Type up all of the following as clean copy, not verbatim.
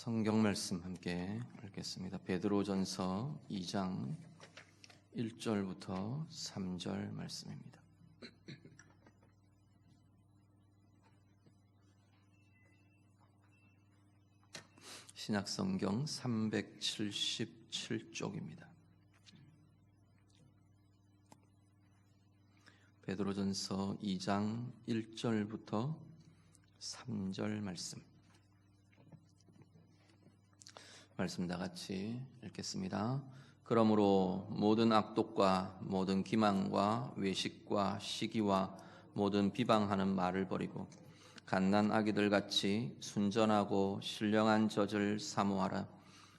성경 말씀 함께 읽겠습니다. 베드로전서 2장 1절부터 3절 말씀입니다. 신약성경 377쪽입니다. 베드로전서 2장 1절부터 3절 말씀 다 같이 읽겠습니다. 그러므로 모든 악독과 모든 기만과 외식과 시기와 모든 비방하는 말을 버리고 갓난 아기들 같이 순전하고 신령한 젖을 사모하라.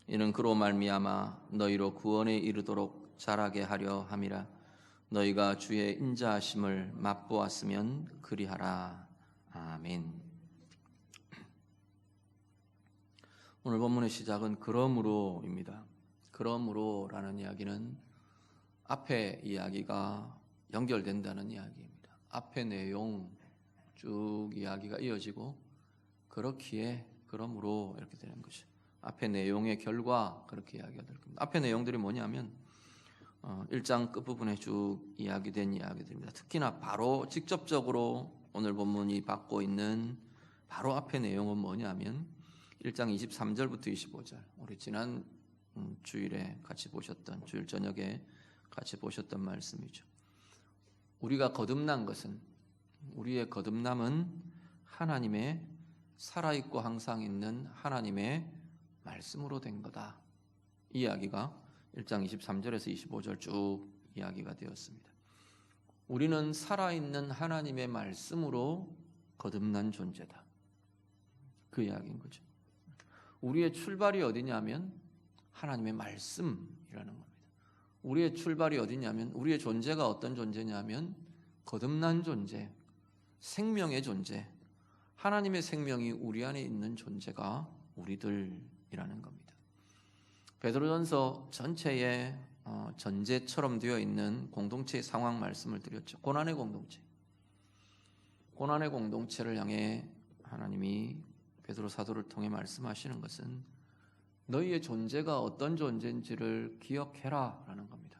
이는 그로 말미암아 너희로 구원에 이르도록 자라게 하려 함이라. 너희가 주의 인자하심을 맛보았으면 그리하라. 아멘. 오늘 본문의 시작은 그러므로입니다. 그러므로라는 이야기는 앞에 이야기가 연결된다는 이야기입니다. 앞의 내용 쭉 이야기가 이어지고 그렇기에 그러므로 이렇게 되는 것이죠. 앞의 내용의 결과 그렇게 이야기가 될 겁니다. 앞의 내용들이 뭐냐면 1장 끝부분에 쭉 이야기된 이야기들입니다. 특히나 바로 직접적으로 오늘 본문이 받고 있는 바로 앞의 내용은 뭐냐면 1장 23절부터 25절 우리 지난 주일에 같이 보셨던 주일 저녁에 같이 보셨던 말씀이죠. 우리가 거듭난 것은 우리의 거듭남은 하나님의 살아있고 항상 있는 하나님의 말씀으로 된 거다. 이 이야기가 1장 23절에서 25절 쭉 이야기가 되었습니다. 우리는 살아있는 하나님의 말씀으로 거듭난 존재다. 그 이야기인 거죠. 우리의 출발이 어디냐면 하나님의 말씀이라는 겁니다. 우리의 출발이 어디냐면 우리의 존재가 어떤 존재냐면 거듭난 존재, 생명의 존재, 하나님의 생명이 우리 안에 있는 존재가 우리들이라는 겁니다. 베드로전서 전체의 전제처럼 되어 있는 공동체의 상황 말씀을 드렸죠. 고난의 공동체. 고난의 공동체를 향해 하나님이 베드로 사도를 통해 말씀하시는 것은 너희의 존재가 어떤 존재인지를 기억해라 라는 겁니다.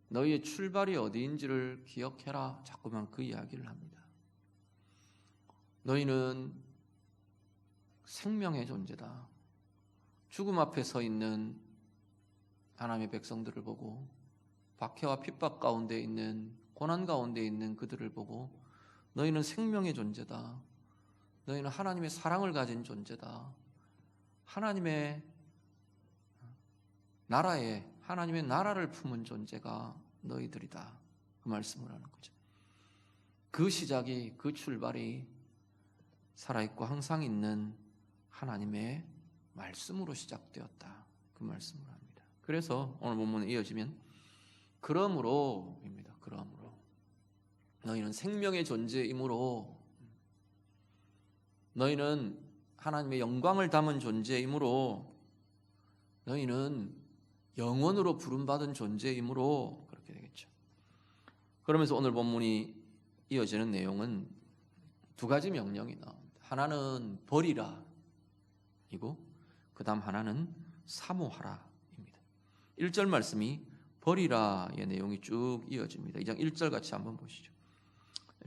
너희의 출발이 어디인지를 기억해라. 자꾸만 그 이야기를 합니다. 너희는 생명의 존재다. 죽음 앞에 서 있는 하나님의 백성들을 보고 박해와 핍박 가운데 있는 고난 가운데 있는 그들을 보고 너희는 생명의 존재다. 너희는 하나님의 사랑을 가진 존재다. 하나님의 나라에 하나님의 나라를 품은 존재가 너희들이다. 그 말씀을 하는 거죠. 그 시작이 그 출발이 살아있고 항상 있는 하나님의 말씀으로 시작되었다. 그 말씀을 합니다. 그래서 오늘 본문에 이어지면 그러므로입니다. 그러므로 너희는 생명의 존재이므로 너희는 하나님의 영광을 담은 존재이므로 너희는 영원으로 부름받은 존재이므로 그렇게 되겠죠. 그러면서 오늘 본문이 이어지는 내용은 두 가지 명령이 나옵니다. 하나는 버리라 이고 그 다음 하나는 사모하라 입니다. 1절 말씀이 버리라의 내용이 쭉 이어집니다. 2장 1절 같이 한번 보시죠.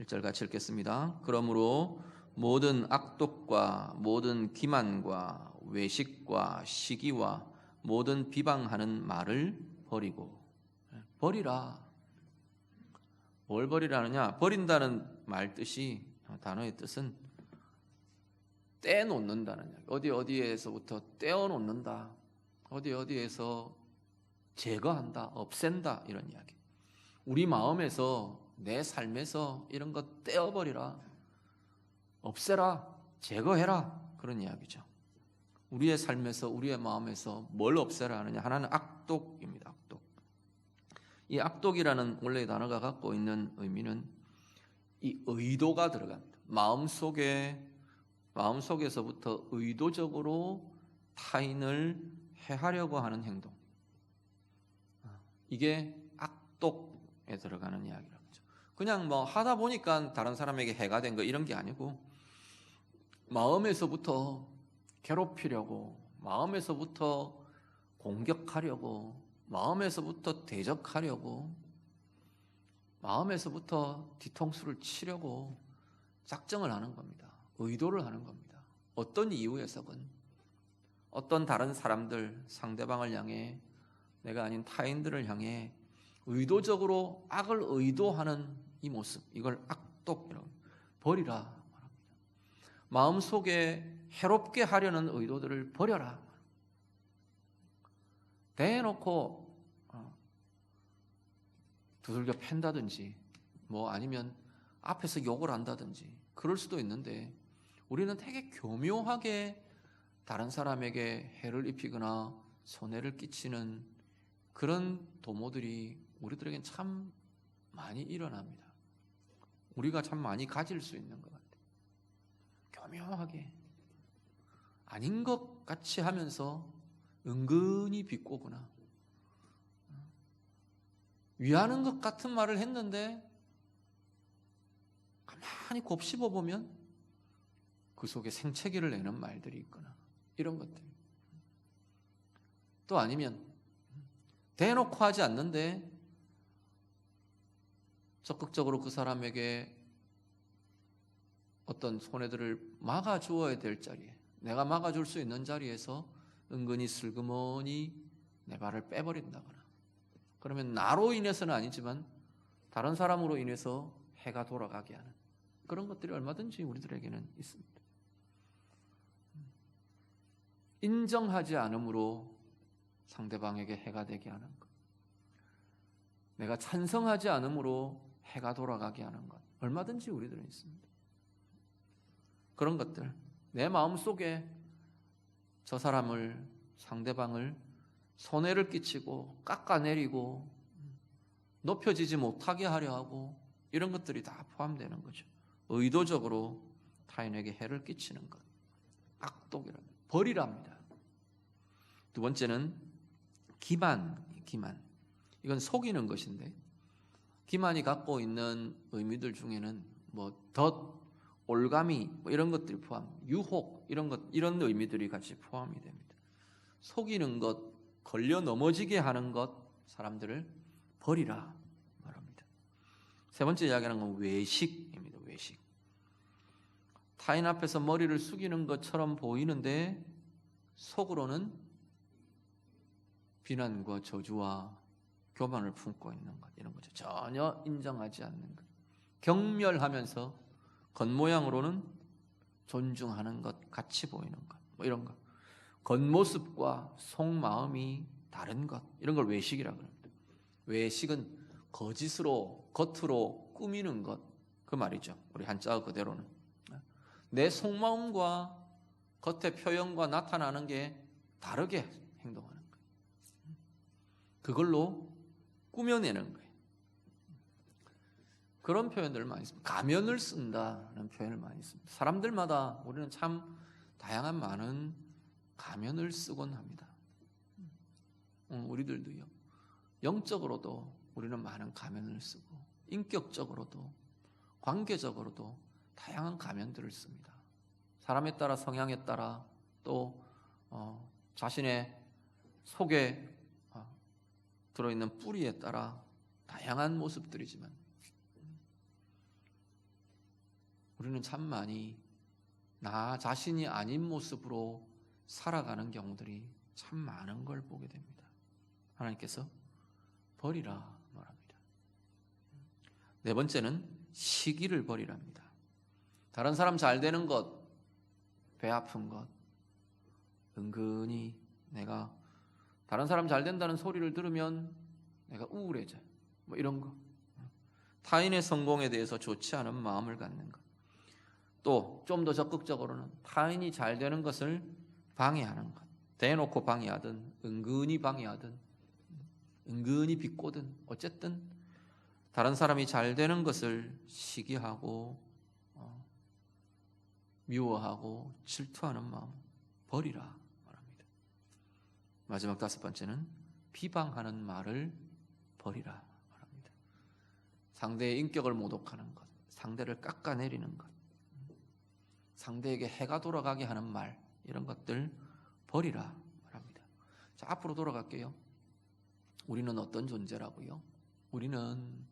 1절 같이 읽겠습니다. 그러므로 모든 악독과 모든 기만과 외식과 시기와 모든 비방하는 말을 버리고 버리라. 뭘 버리라느냐? 버린다는 말 뜻이 단어의 뜻은 떼놓는다는 이야기. 어디에서부터 떼어놓는다. 어디에서 제거한다, 없앤다 이런 이야기. 우리 마음에서 내 삶에서 이런 것 떼어버리라. 없애라, 제거해라 그런 이야기죠. 우리의 삶에서 우리의 마음에서 뭘 없애라 하느냐? 하나는 악독입니다. 악독. 이 악독이라는 원래의 단어가 갖고 있는 의미는 이 의도가 들어갑니다. 마음속에서부터 의도적으로 타인을 해하려고 하는 행동. 이게 악독에 들어가는 이야기라는 거죠. 그냥 하다 보니까 다른 사람에게 해가 된 거 이런 게 아니고 마음에서부터 괴롭히려고, 마음에서부터 공격하려고, 마음에서부터 대적하려고, 마음에서부터 뒤통수를 치려고 작정을 하는 겁니다. 의도를 하는 겁니다. 어떤 이유에서건 어떤 다른 사람들, 상대방을 향해, 내가 아닌 타인들을 향해 의도적으로 악을 의도하는 이 모습, 이걸 악독이라고 버리라 말합니다. 마음속에 해롭게 하려는 의도들을 버려라. 대놓고 두들겨 팬다든지 뭐 아니면 앞에서 욕을 한다든지 그럴 수도 있는데, 우리는 되게 교묘하게 다른 사람에게 해를 입히거나 손해를 끼치는 그런 도모들이 우리들에겐 참 많이 일어납니다. 우리가 참 많이 가질 수 있는 것 같아요. 교묘하게 아닌 것 같이 하면서 은근히 비꼬거나 위하는 것 같은 말을 했는데 가만히 곱씹어 보면 그 속에 생채기를 내는 말들이 있거나 이런 것들. 또 아니면 대놓고 하지 않는데 적극적으로 그 사람에게 어떤 손해들을 막아주어야 될 자리에, 내가 막아줄 수 있는 자리에서 은근히 슬그머니 내 발을 빼버린다거나, 그러면 나로 인해서는 아니지만 다른 사람으로 인해서 해가 돌아가게 하는 그런 것들이 얼마든지 우리들에게는 있습니다. 인정하지 않음으로 상대방에게 해가 되게 하는 것, 내가 찬성하지 않음으로 해가 돌아가게 하는 것, 얼마든지 우리들은 있습니다. 그런 것들, 내 마음속에 저 사람을, 상대방을 손해를 끼치고 깎아내리고 높여지지 못하게 하려 하고 이런 것들이 다 포함되는 거죠. 의도적으로 타인에게 해를 끼치는 것, 악독이랍니다. 벌이랍니다. 두 번째는 기만. 이건 속이는 것인데, 기만이 갖고 있는 의미들 중에는 뭐 덫, 올가미 뭐 이런 것들이 포함, 유혹 이런 의미들이 같이 포함이 됩니다. 속이는 것, 걸려 넘어지게 하는 것, 사람들을 버리라 말합니다. 세 번째 이야기하는 건 외식입니다. 외식. 타인 앞에서 머리를 숙이는 것처럼 보이는데 속으로는 비난과 저주와 교만을 품고 있는 것, 이런 거죠. 전혀 인정하지 않는 것. 경멸하면서 겉모양으로는 존중하는 것 같이 보이는 것, 뭐 이런 것. 겉모습과 속마음이 다른 것, 이런 걸 외식이라고 합니다. 외식은 거짓으로, 겉으로 꾸미는 것, 그 말이죠. 우리 한자어 그대로는 내 속마음과 겉의 표현과 나타나는 게 다르게 행동하는 거예요. 그걸로 꾸며내는 거예요. 그런 표현들을 많이 씁니다. 가면을 쓴다는 표현을 많이 씁니다. 사람들마다 우리는 참 다양한 많은 가면을 쓰곤 합니다. 우리들도요. 영적으로도 우리는 많은 가면을 쓰고, 인격적으로도, 관계적으로도 다양한 가면들을 씁니다. 사람에 따라, 성향에 따라, 또 자신의 속에 들어있는 뿌리에 따라 다양한 모습들이지만 우리는 참 많이 나 자신이 아닌 모습으로 살아가는 경우들이 참 많은 걸 보게 됩니다. 하나님께서 버리라 말합니다. 네 번째는 시기를 버리랍니다. 다른 사람 잘 되는 것, 배 아픈 것, 은근히 내가 다른 사람 잘 된다는 소리를 들으면 내가 우울해져, 뭐 이런 거. 타인의 성공에 대해서 좋지 않은 마음을 갖는 것. 또 좀 더 적극적으로는 타인이 잘 되는 것을 방해하는 것. 대놓고 방해하든 은근히 방해하든 은근히 비꼬든 어쨌든 다른 사람이 잘 되는 것을 시기하고 미워하고 질투하는 마음 버리라 말합니다. 마지막 다섯 번째는 비방하는 말을 버리라 말합니다. 상대의 인격을 모독하는 것, 상대를 깎아내리는 것, 상대에게 해가 돌아가게 하는 말, 이런 것들 버리라 말합니다. 자, 앞으로 돌아갈게요. 우리는 어떤 존재라고요? 우리는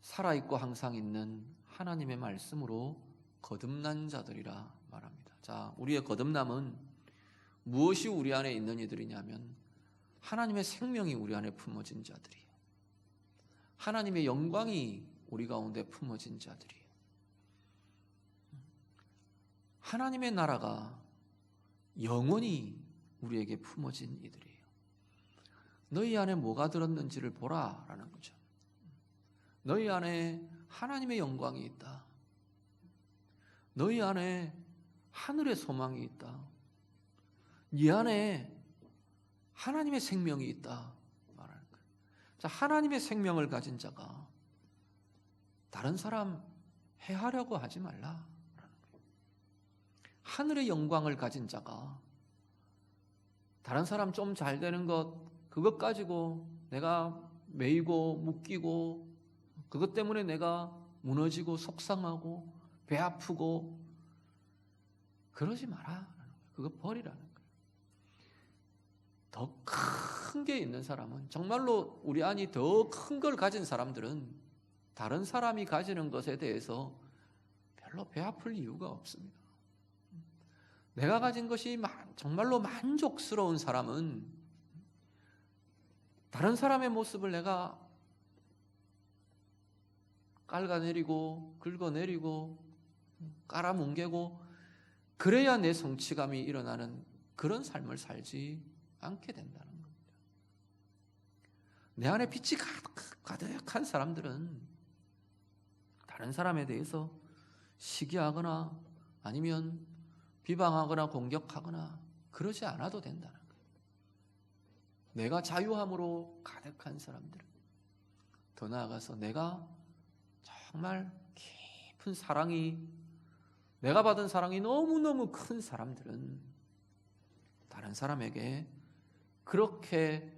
살아있고 항상 있는 하나님의 말씀으로 거듭난 자들이라 말합니다. 자, 우리의 거듭남은 무엇이 우리 안에 있는 이들이냐면 하나님의 생명이 우리 안에 품어진 자들이에요. 하나님의 영광이 우리 가운데 품어진 자들이에요. 하나님의 나라가 영원히 우리에게 품어진 이들이에요. 너희 안에 뭐가 들었는지를 보라라는 거죠. 너희 안에 하나님의 영광이 있다. 너희 안에 하늘의 소망이 있다. 네 안에 하나님의 생명이 있다 말하는 거예요. 자, 하나님의 생명을 가진 자가 다른 사람 해하려고 하지 말라라는 거예요. 하늘의 영광을 가진 자가 다른 사람 좀 잘 되는 것, 그것 가지고 내가 매이고 묶이고 그것 때문에 내가 무너지고 속상하고 배 아프고 그러지 마라. 그거 버리라는 거예요. 더 큰 게 있는 사람은, 정말로 우리 안이 더 큰 걸 가진 사람들은 다른 사람이 가지는 것에 대해서 별로 배 아플 이유가 없습니다. 내가 가진 것이 정말로 만족스러운 사람은 다른 사람의 모습을 내가 깔아내리고 긁어내리고 깔아뭉개고 그래야 내 성취감이 일어나는 그런 삶을 살지 않게 된다는 겁니다. 내 안에 빛이 가득한 사람들은 다른 사람에 대해서 시기하거나 아니면 비방하거나 공격하거나 그러지 않아도 된다는 거예요. 내가 자유함으로 가득한 사람들은, 더 나아가서 내가 정말 깊은 사랑이, 내가 받은 사랑이 너무너무 큰 사람들은 다른 사람에게 그렇게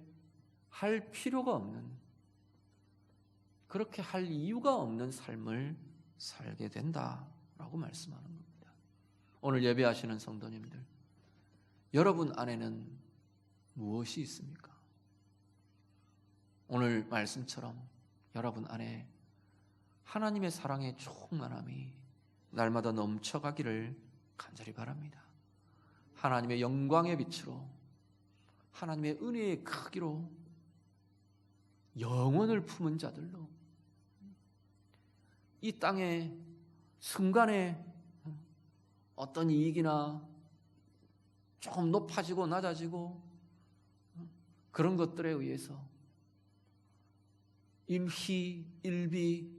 할 필요가 없는, 그렇게 할 이유가 없는 삶을 살게 된다라고 말씀하는 겁니다. 오늘 예배하시는 성도님들, 여러분 안에는 무엇이 있습니까? 오늘 말씀처럼 여러분 안에 하나님의 사랑의 충만함이 날마다 넘쳐가기를 간절히 바랍니다. 하나님의 영광의 빛으로, 하나님의 은혜의 크기로 영혼을 품은 자들로 이 땅에 순간에 어떤 이익이나 조금 높아지고 낮아지고 그런 것들에 의해서 임희, 일비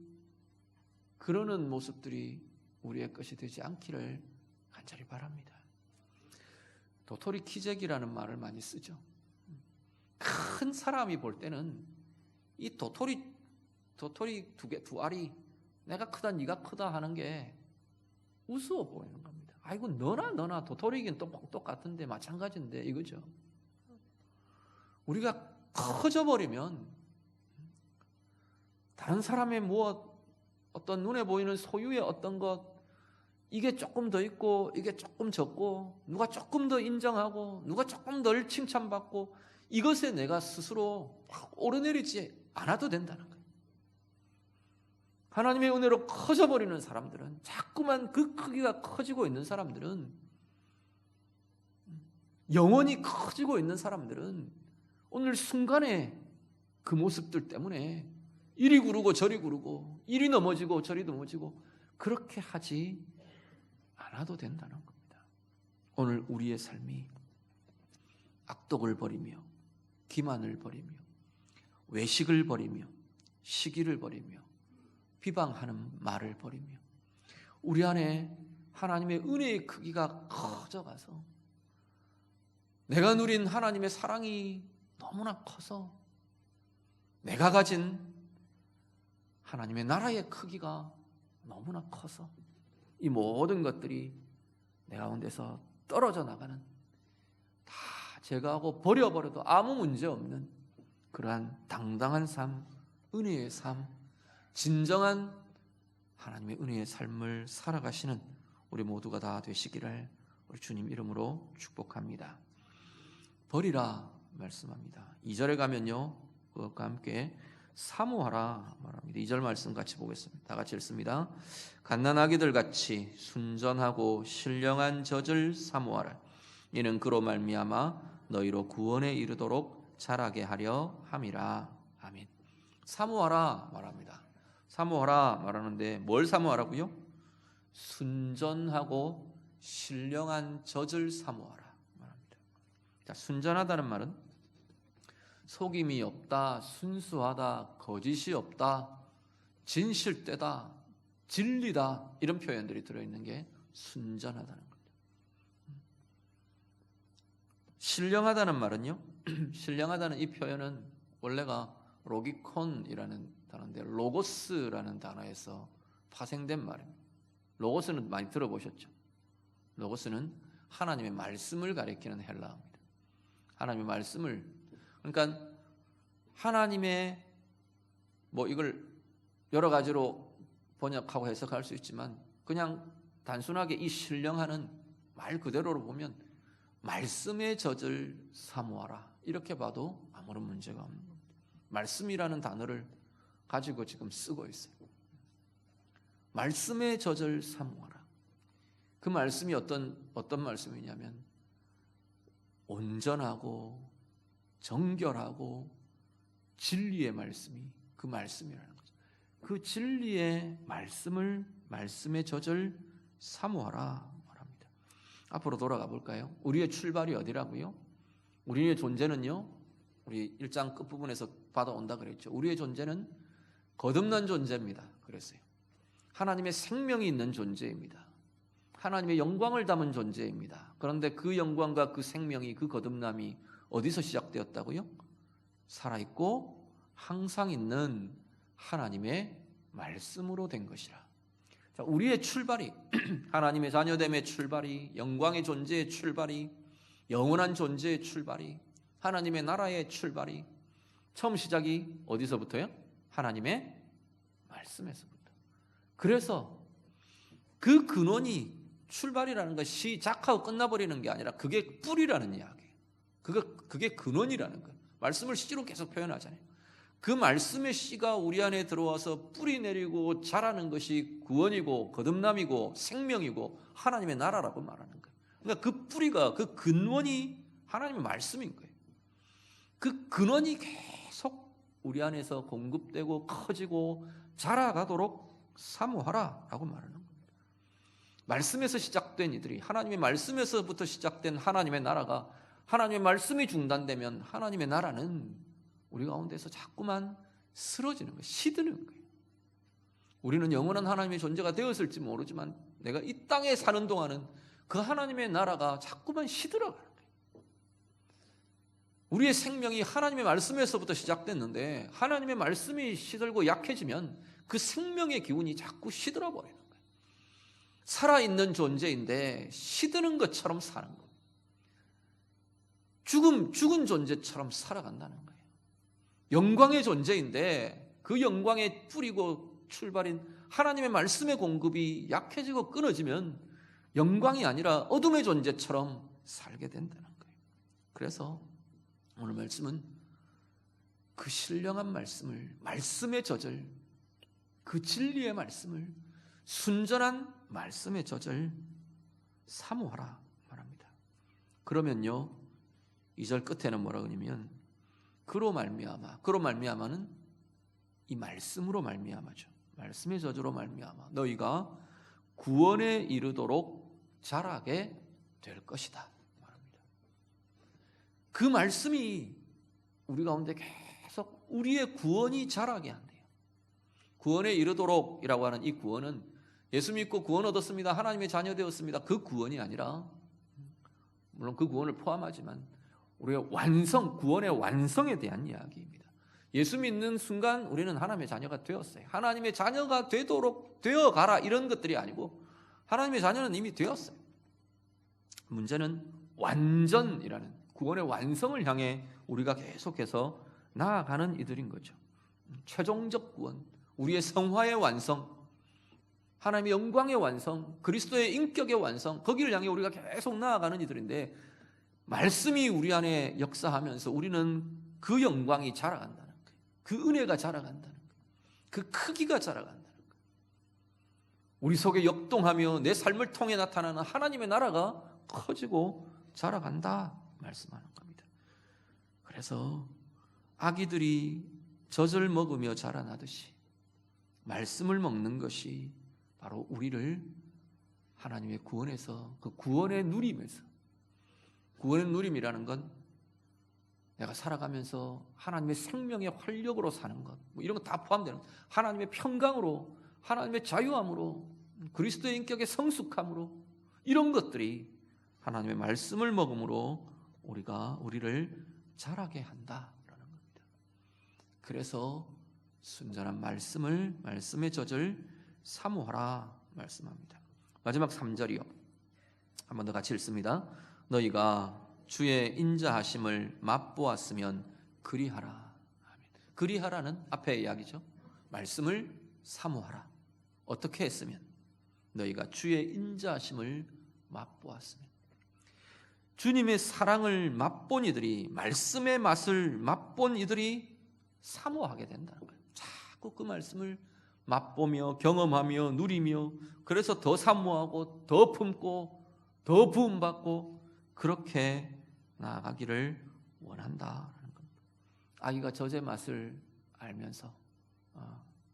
그러는 모습들이 우리의 것이 되지 않기를 간절히 바랍니다. 도토리 키재기라는 말을 많이 쓰죠. 큰 사람이 볼 때는 이 도토리 두 알이 내가 크다 네가 크다 하는 게 우스워 보이는 겁니다. 아이고 너나 도토리긴 똑같은데 마찬가지인데 이거죠. 우리가 커져버리면 다른 사람의 어떤 눈에 보이는 소유의 어떤 것, 이게 조금 더 있고 이게 조금 적고 누가 조금 더 인정하고 누가 조금 덜 칭찬받고 이것에 내가 스스로 오르내리지 않아도 된다는 거예요. 하나님의 은혜로 커져버리는 사람들은, 자꾸만 그 크기가 커지고 있는 사람들은, 영원히 커지고 있는 사람들은 오늘 순간에 그 모습들 때문에 이리 구르고 저리 구르고 이리 넘어지고 저리 넘어지고 그렇게 하지 않아도 된다는 겁니다. 오늘 우리의 삶이 악독을 버리며 기만을 버리며 외식을 버리며 시기를 버리며 비방하는 말을 버리며 우리 안에 하나님의 은혜의 크기가 커져가서 내가 누린 하나님의 사랑이 너무나 커서 내가 가진 하나님의 나라의 크기가 너무나 커서 이 모든 것들이 내 가운데서 떨어져 나가는, 다 제거하고 버려버려도 아무 문제 없는 그러한 당당한 삶, 은혜의 삶, 진정한 하나님의 은혜의 삶을 살아가시는 우리 모두가 다 되시기를 우리 주님 이름으로 축복합니다. 버리라 말씀합니다. 2절에 가면요, 그것과 함께 사모하라 말합니다. 2절 말씀 같이 보겠습니다. 다 같이 읽습니다. 갓난아기들 같이 순전하고 신령한 젖을 사모하라. 이는 그로 말미암아 너희로 구원에 이르도록 자라게 하려 함이라. 아멘. 사모하라 말합니다. 사모하라 말하는데 뭘 사모하라고요? 순전하고 신령한 젖을 사모하라 말합니다. 자, 순전하다는 말은 속임이 없다, 순수하다, 거짓이 없다, 진실되다, 진리다, 이런 표현들이 들어있는 게 순전하다는 겁니다. 신령하다는 말은요, 신령하다는 이 표현은 원래가 로기콘이라는 단어인데 로고스라는 단어에서 파생된 말입니다. 로고스는 많이 들어보셨죠? 로고스는 하나님의 말씀을 가리키는 헬라어입니다. 하나님의 말씀을, 그러니까 하나님의 이걸 여러 가지로 번역하고 해석할 수 있지만 그냥 단순하게 이 신령하는 말 그대로로 보면 말씀의 젖을 사모하라, 이렇게 봐도 아무런 문제가 없는 겁니다. 말씀이라는 단어를 가지고 지금 쓰고 있어요. 말씀의 젖을 사모하라. 그 말씀이 어떤 말씀이냐면 온전하고 정결하고 진리의 말씀이 그 말씀이라는 거죠. 그 진리의 말씀의 젖을 사모하라 말합니다. 앞으로 돌아가 볼까요? 우리의 출발이 어디라고요? 우리의 존재는요, 우리 1장 끝부분에서 받아온다 그랬죠. 우리의 존재는 거듭난 존재입니다. 그랬어요. 하나님의 생명이 있는 존재입니다. 하나님의 영광을 담은 존재입니다. 그런데 그 영광과 그 생명이, 그 거듭남이 어디서 시작되었다고요? 살아있고 항상 있는 하나님의 말씀으로 된 것이라. 자, 우리의 출발이 하나님의 자녀됨의 출발이, 영광의 존재의 출발이, 영원한 존재의 출발이, 하나님의 나라의 출발이, 처음 시작이 어디서부터요? 하나님의 말씀에서부터. 그래서 그 근원이, 출발이라는 것이 시작하고 끝나버리는 게 아니라 그게 뿌리라는 이야기예요. 그게 근원이라는 거예요. 말씀을 시로 계속 표현하잖아요. 그 말씀의 씨가 우리 안에 들어와서 뿌리 내리고 자라는 것이 구원이고 거듭남이고 생명이고 하나님의 나라라고 말하는 거예요. 그러니까 그 뿌리가, 그 근원이 하나님의 말씀인 거예요. 그 근원이 계속 우리 안에서 공급되고 커지고 자라가도록 사모하라라고 말하는 거예요. 말씀에서 시작된 이들이, 하나님의 말씀에서부터 시작된 하나님의 나라가, 하나님의 말씀이 중단되면 하나님의 나라는 우리 가운데서 자꾸만 쓰러지는 거예요. 시드는 거예요. 우리는 영원한 하나님의 존재가 되었을지 모르지만 내가 이 땅에 사는 동안은 그 하나님의 나라가 자꾸만 시들어가는 거예요. 우리의 생명이 하나님의 말씀에서부터 시작됐는데 하나님의 말씀이 시들고 약해지면 그 생명의 기운이 자꾸 시들어버리는 거예요. 살아있는 존재인데 시드는 것처럼 사는 거예요. 죽은 존재처럼 살아간다는 거예요. 영광의 존재인데 그 영광의 뿌리고 출발인 하나님의 말씀의 공급이 약해지고 끊어지면 영광이 아니라 어둠의 존재처럼 살게 된다는 거예요. 그래서 오늘 말씀은 그 신령한 말씀을, 말씀의 젖을, 그 진리의 말씀을, 순전한 말씀의 젖을 사모하라 말합니다. 그러면요, 2절 끝에는 뭐라고 하냐면 그로 말미암아는 이 말씀으로 말미암아죠. 말씀의 젖으로 말미암아 너희가 구원에 이르도록 자라게 될 것이다 말합니다. 그 말씀이 우리 가운데 계속 우리의 구원이 자라게 한대요. 구원에 이르도록이라고 하는 이 구원은 예수 믿고 구원 얻었습니다, 하나님의 자녀 되었습니다, 그 구원이 아니라, 물론 그 구원을 포함하지만 우리의 완성, 구원의 완성에 대한 이야기입니다. 예수 믿는 순간 우리는 하나님의 자녀가 되었어요. 하나님의 자녀가 되도록 되어가라, 이런 것들이 아니고 하나님의 자녀는 이미 되었어요. 문제는 완전이라는 구원의 완성을 향해 우리가 계속해서 나아가는 이들인 거죠. 최종적 구원, 우리의 성화의 완성, 하나님의 영광의 완성, 그리스도의 인격의 완성, 거기를 향해 우리가 계속 나아가는 이들인데, 말씀이 우리 안에 역사하면서 우리는 그 영광이 자라간다는 거예요. 그 은혜가 자라간다는 거예요. 그 크기가 자라간다는 거예요. 우리 속에 역동하며 내 삶을 통해 나타나는 하나님의 나라가 커지고 자라간다 말씀하는 겁니다. 그래서 아기들이 젖을 먹으며 자라나듯이 말씀을 먹는 것이 바로 우리를 하나님의 구원에서, 그 구원의 누림에서, 구원의 누림이라는 건 내가 살아가면서 하나님의 생명의 활력으로 사는 것, 뭐 이런 거 다 포함되는, 하나님의 평강으로, 하나님의 자유함으로, 그리스도의 인격의 성숙함으로, 이런 것들이 하나님의 말씀을 먹음으로 우리를 자라게 한다라는 겁니다. 그래서 순전한 말씀의 젖을 사모하라 말씀합니다. 마지막 3절이요. 한 번 더 같이 읽습니다. 너희가 주의 인자하심을 맛보았으면 그리하라. 그리하라는 앞의 이야기죠. 말씀을 사모하라. 어떻게 했으면? 너희가 주의 인자하심을 맛보았으면. 주님의 사랑을 맛본 이들이, 말씀의 맛을 맛본 이들이 사모하게 된다는 거예요. 자꾸 그 말씀을 맛보며 경험하며 누리며, 그래서 더 사모하고 더 품고 더 부음받고 그렇게 나아가기를 원한다라는 겁니다. 아기가 젖의 맛을 알면서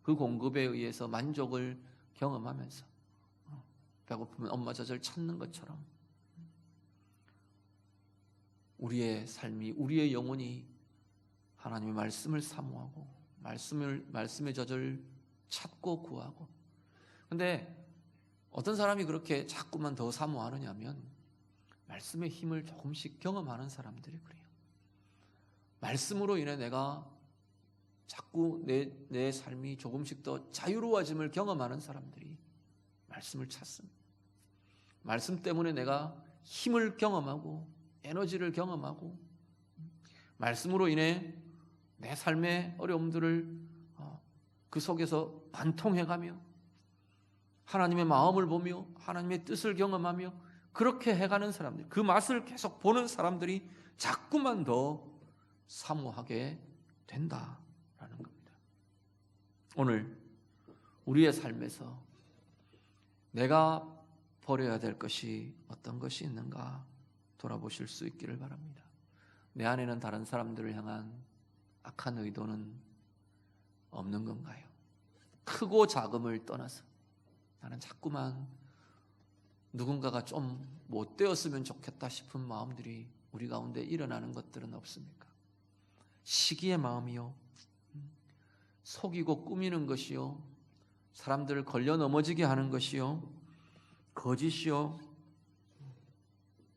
그 공급에 의해서 만족을 경험하면서 배고프면 엄마 젖을 찾는 것처럼 우리의 삶이, 우리의 영혼이 하나님의 말씀을 사모하고 말씀의 젖을 찾고 구하고. 근데 어떤 사람이 그렇게 자꾸만 더 사모하느냐 하면 말씀의 힘을 조금씩 경험하는 사람들이 그래요. 말씀으로 인해 내가 자꾸 내 삶이 조금씩 더 자유로워짐을 경험하는 사람들이 말씀을 찾습니다. 말씀 때문에 내가 힘을 경험하고 에너지를 경험하고, 말씀으로 인해 내 삶의 어려움들을 그 속에서 관통해가며 하나님의 마음을 보며 하나님의 뜻을 경험하며 그렇게 해가는 사람들, 그 맛을 계속 보는 사람들이 자꾸만 더 사모하게 된다라는 겁니다. 오늘 우리의 삶에서 내가 버려야 될 것이 어떤 것이 있는가 돌아보실 수 있기를 바랍니다. 내 안에는 다른 사람들을 향한 악한 의도는 없는 건가요? 크고 작음을 떠나서 나는 자꾸만 누군가가 좀 못되었으면 좋겠다 싶은 마음들이 우리 가운데 일어나는 것들은 없습니까? 시기의 마음이요, 속이고 꾸미는 것이요, 사람들을 걸려 넘어지게 하는 것이요, 거짓이요,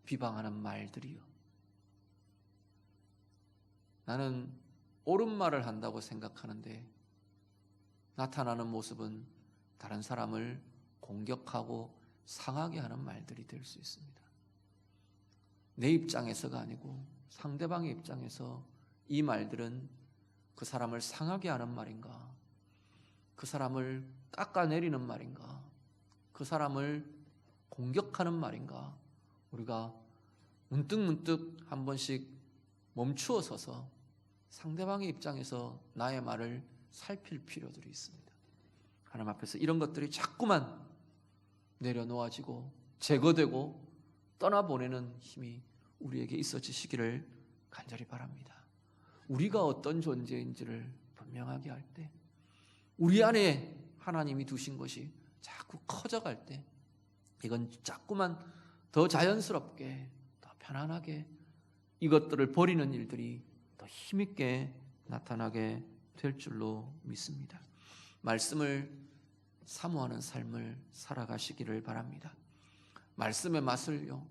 비방하는 말들이요. 나는 옳은 말을 한다고 생각하는데 나타나는 모습은 다른 사람을 공격하고 상하게 하는 말들이 될 수 있습니다. 내 입장에서가 아니고 상대방의 입장에서 이 말들은 그 사람을 상하게 하는 말인가, 그 사람을 깎아내리는 말인가, 그 사람을 공격하는 말인가, 우리가 문득문득 한 번씩 멈추어 서서 상대방의 입장에서 나의 말을 살필 필요들이 있습니다. 하나님 앞에서 이런 것들이 자꾸만 내려놓아지고 제거되고 떠나보내는 힘이 우리에게 있어지시기를 간절히 바랍니다. 우리가 어떤 존재인지를 분명하게 할 때, 우리 안에 하나님이 두신 것이 자꾸 커져갈 때, 이건 자꾸만 더 자연스럽게, 더 편안하게 이것들을 버리는 일들이 더 힘있게 나타나게 될 줄로 믿습니다. 말씀을 사모하는 삶을 살아가시기를 바랍니다. 말씀의 맛을요,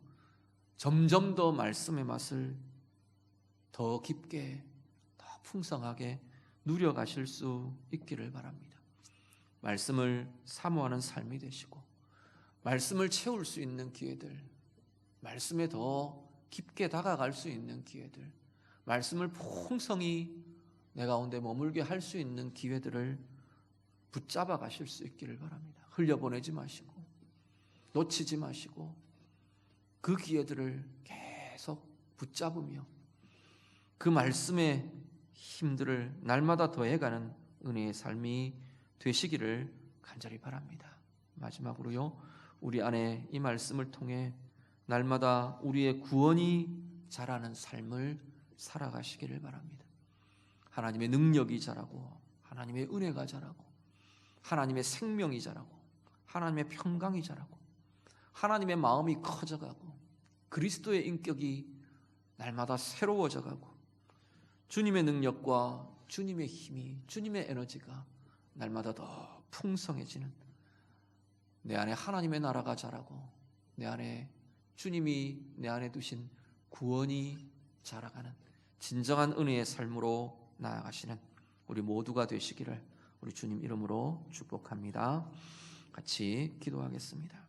점점 더 말씀의 맛을 더 깊게, 더 풍성하게 누려가실 수 있기를 바랍니다. 말씀을 사모하는 삶이 되시고, 말씀을 채울 수 있는 기회들, 말씀에 더 깊게 다가갈 수 있는 기회들, 말씀을 풍성히 내 가운데 머물게 할 수 있는 기회들을 붙잡아 가실 수 있기를 바랍니다. 흘려보내지 마시고 놓치지 마시고 그 기회들을 계속 붙잡으며 그 말씀의 힘들을 날마다 더해가는 은혜의 삶이 되시기를 간절히 바랍니다. 마지막으로요, 우리 안에 이 말씀을 통해 날마다 우리의 구원이 자라는 삶을 살아가시기를 바랍니다. 하나님의 능력이 자라고 하나님의 은혜가 자라고 하나님의 생명이 자라고 하나님의 평강이 자라고 하나님의 마음이 커져가고 그리스도의 인격이 날마다 새로워져가고 주님의 능력과 주님의 힘이 주님의 에너지가 날마다 더 풍성해지는 내 안에 하나님의 나라가 자라고 내 안에 주님이 내 안에 두신 구원이 자라가는 진정한 은혜의 삶으로 나아가시는 우리 모두가 되시기를 우리 주님 이름으로 축복합니다. 같이 기도하겠습니다.